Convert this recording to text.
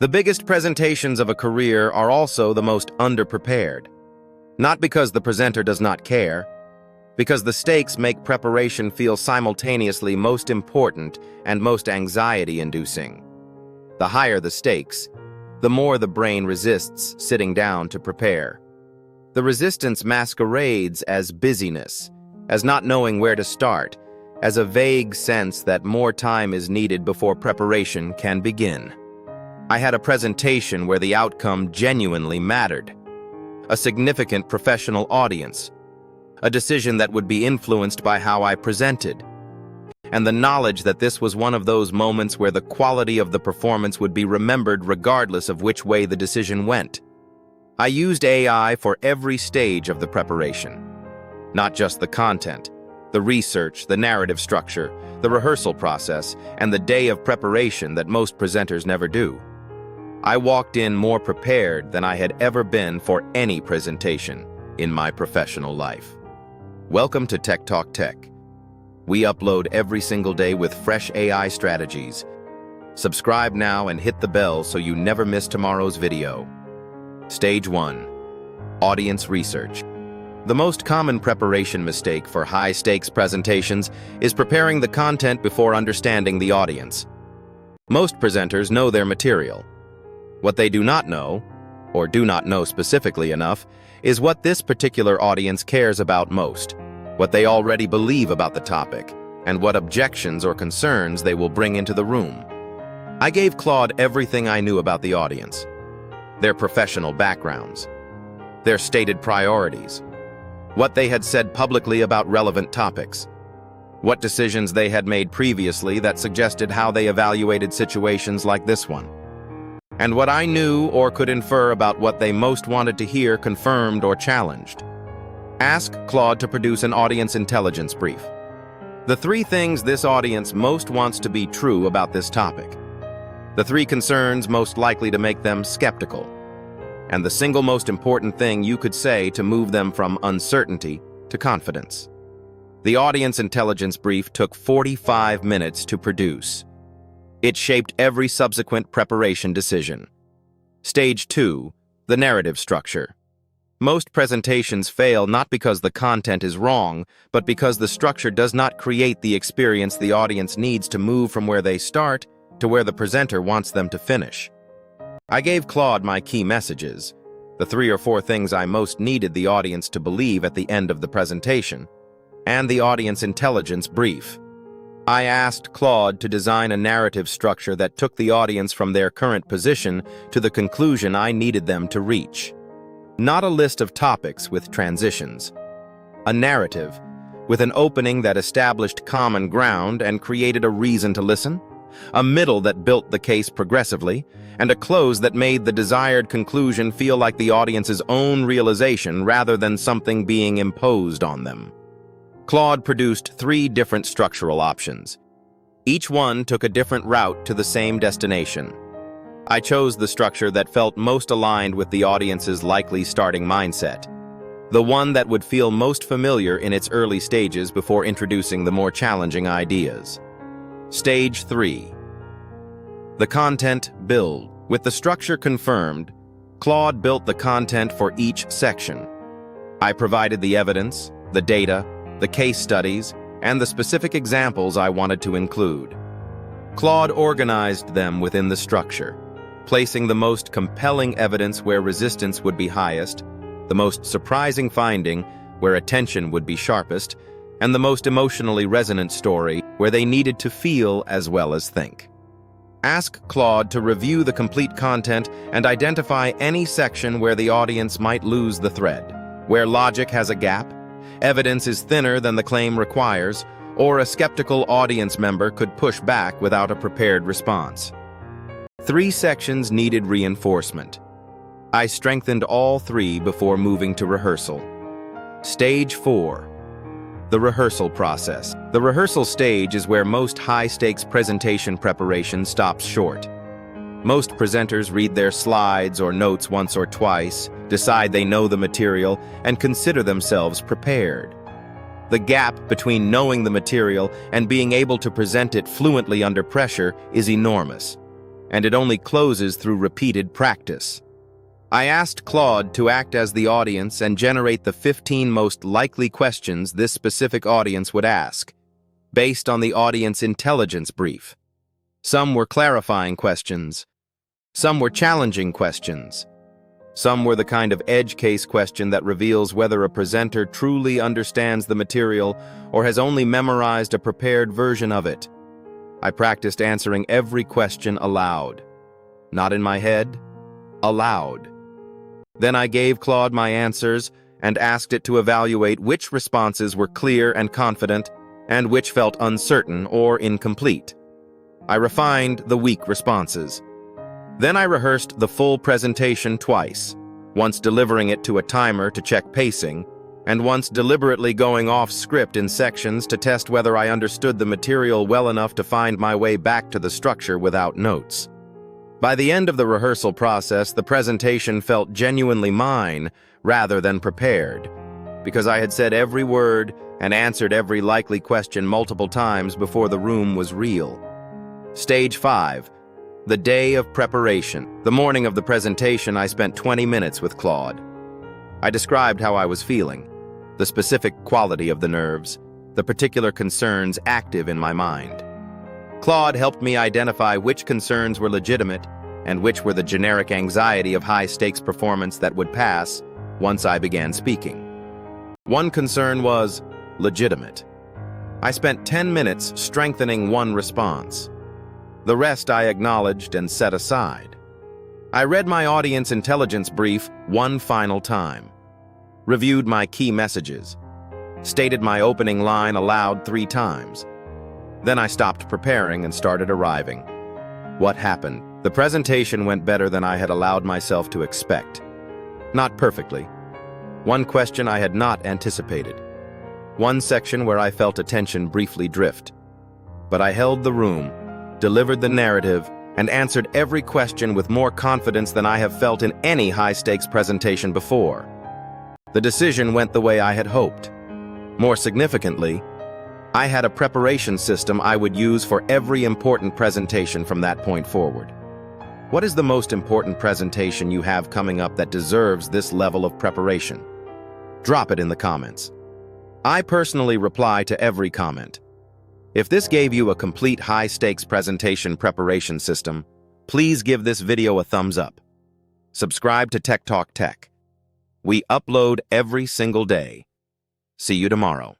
The biggest presentations of a career are also the most underprepared. Not because the presenter does not care, because the stakes make preparation feel simultaneously most important and most anxiety-inducing. The higher the stakes, the more the brain resists sitting down to prepare. The resistance masquerades as busyness, as not knowing where to start, as a vague sense that more time is needed before preparation can begin. I had a presentation where the outcome genuinely mattered. A significant professional audience. A decision that would be influenced by how I presented. And the knowledge that this was one of those moments where the quality of the performance would be remembered regardless of which way the decision went. I used AI for every stage of the preparation. Not just the content, the research, the narrative structure, the rehearsal process, and the day of preparation that most presenters never do. I walked in more prepared than I had ever been for any presentation in my professional life. Welcome to Tech Talk Tech. We upload every single day with fresh AI strategies. Subscribe now and hit the bell so you never miss tomorrow's video. Stage 1. Audience research. The most common preparation mistake for high-stakes presentations is preparing the content before understanding the audience. Most presenters know their material. What they do not know, or do not know specifically enough, is what this particular audience cares about most, what they already believe about the topic, and what objections or concerns they will bring into the room. I gave Claude everything I knew about the audience, their professional backgrounds, their stated priorities, what they had said publicly about relevant topics, what decisions they had made previously that suggested how they evaluated situations like this one, and what I knew or could infer about what they most wanted to hear confirmed or challenged. Ask Claude to produce an audience intelligence brief. The 3 things this audience most wants to be true about this topic. The 3 concerns most likely to make them skeptical. And the single most important thing you could say to move them from uncertainty to confidence. The audience intelligence brief took 45 minutes to produce. It shaped every subsequent preparation decision. Stage 2, the narrative structure. Most presentations fail not because the content is wrong, but because the structure does not create the experience the audience needs to move from where they start to where the presenter wants them to finish. I gave Claude my key messages, the 3 or 4 things I most needed the audience to believe at the end of the presentation, and the audience intelligence brief. I asked Claude to design a narrative structure that took the audience from their current position to the conclusion I needed them to reach. Not a list of topics with transitions. A narrative with an opening that established common ground and created a reason to listen, a middle that built the case progressively, and a close that made the desired conclusion feel like the audience's own realization rather than something being imposed on them. Claude produced 3 different structural options. Each one took a different route to the same destination. I chose the structure that felt most aligned with the audience's likely starting mindset, the one that would feel most familiar in its early stages before introducing the more challenging ideas. Stage 3. The content build. With the structure confirmed, Claude built the content for each section. I provided the evidence, the data, the case studies, and the specific examples I wanted to include. Claude organized them within the structure, placing the most compelling evidence where resistance would be highest, the most surprising finding where attention would be sharpest, and the most emotionally resonant story where they needed to feel as well as think. Ask Claude to review the complete content and identify any section where the audience might lose the thread, where logic has a gap, evidence is thinner than the claim requires, or a skeptical audience member could push back without a prepared response. 3 sections needed reinforcement. I strengthened all 3 before moving to rehearsal. Stage 4. The rehearsal process. The rehearsal stage is where most high-stakes presentation preparation stops short. Most presenters read their slides or notes once or twice, decide they know the material, and consider themselves prepared. The gap between knowing the material and being able to present it fluently under pressure is enormous. and it only closes through repeated practice. I asked Claude to act as the audience and generate the 15 most likely questions this specific audience would ask, based on the audience intelligence brief. Some were clarifying questions. Some were challenging questions. Some were the kind of edge case question that reveals whether a presenter truly understands the material or has only memorized a prepared version of it. I practiced answering every question aloud. Not in my head, aloud. Then I gave Claude my answers and asked it to evaluate which responses were clear and confident and which felt uncertain or incomplete. I refined the weak responses. Then I rehearsed the full presentation twice, once delivering it to a timer to check pacing, and once deliberately going off script in sections to test whether I understood the material well enough to find my way back to the structure without notes. By the end of the rehearsal process, the presentation felt genuinely mine rather than prepared, because I had said every word and answered every likely question multiple times before the room was real. Stage 5. The day of preparation. The morning of the presentation, I spent 20 minutes with Claude. I described how I was feeling, the specific quality of the nerves, the particular concerns active in my mind. Claude helped me identify which concerns were legitimate and which were the generic anxiety of high-stakes performance that would pass once I began speaking. One concern was legitimate. I spent 10 minutes strengthening one response. The rest I acknowledged and set aside. I read my audience intelligence brief one final time, reviewed my key messages, stated my opening line aloud 3 times. Then I stopped preparing and started arriving. What happened? The presentation went better than I had allowed myself to expect. Not perfectly. One question I had not anticipated. One section where I felt attention briefly drift. But I held the room, delivered the narrative, and answered every question with more confidence than I have felt in any high-stakes presentation before. The decision went the way I had hoped. More significantly, I had a preparation system I would use for every important presentation from that point forward. What is the most important presentation you have coming up that deserves this level of preparation? Drop it in the comments. I personally reply to every comment. If this gave you a complete high-stakes presentation preparation system, please give this video a thumbs up. Subscribe to Tech Talk Tech. We upload every single day. See you tomorrow.